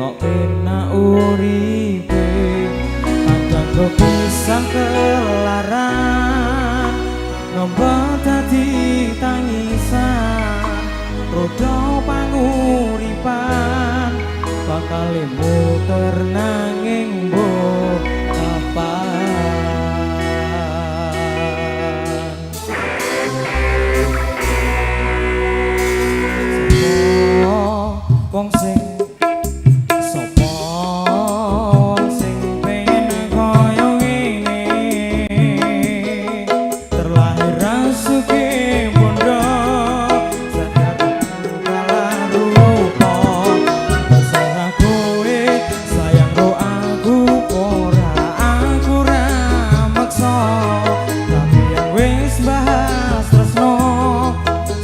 kok enak uripe kadang kok pisang kelaran nombor dadi tangisan roda panguripan bakal muter nanging mbok kapan wong sing sapa wong sing pengen koyo ngene terlahir sugih bondo sadar kalah rupa terserah kowe sayang ro aku ora aku ra maksa tapi yang wis bahas tresno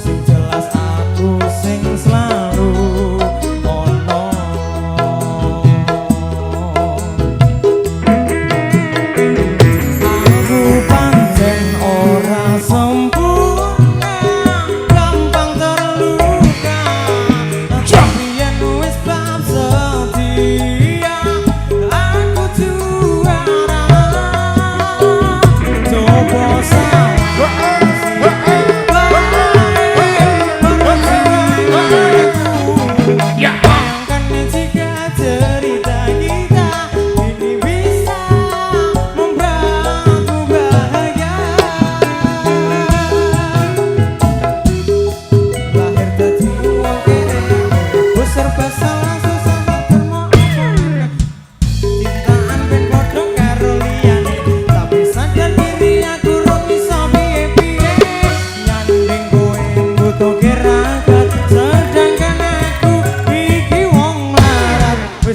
sing jelas aku sing selalu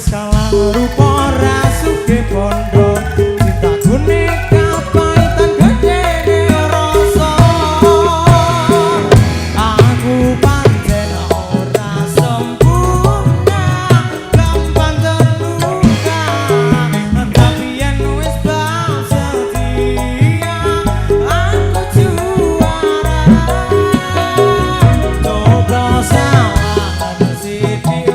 kalah rupa rasuke bondo cintaku nek kapaitan gede rasa aku pancen ora sempurna gampang terluka tapi yen wis bab setia aku juara coba salah sithik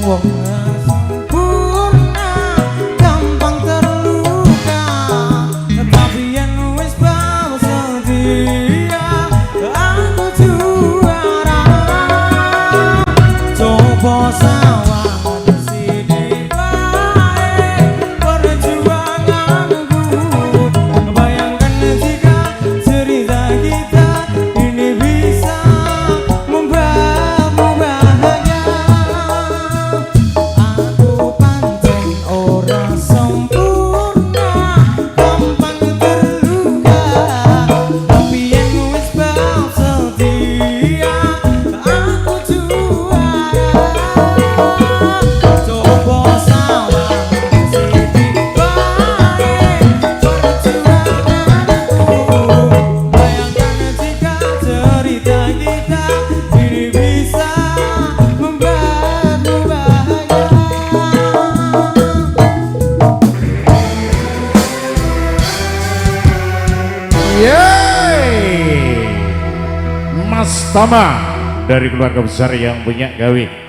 wong sempurna gampang terluka tapi yen wis bab setia aku juara coba sawan sithik wae perjuanganku bayangkan jika cerita kita ini bisa membuatmu bahagia Mas Tama dari keluarga besar yang punya gawe.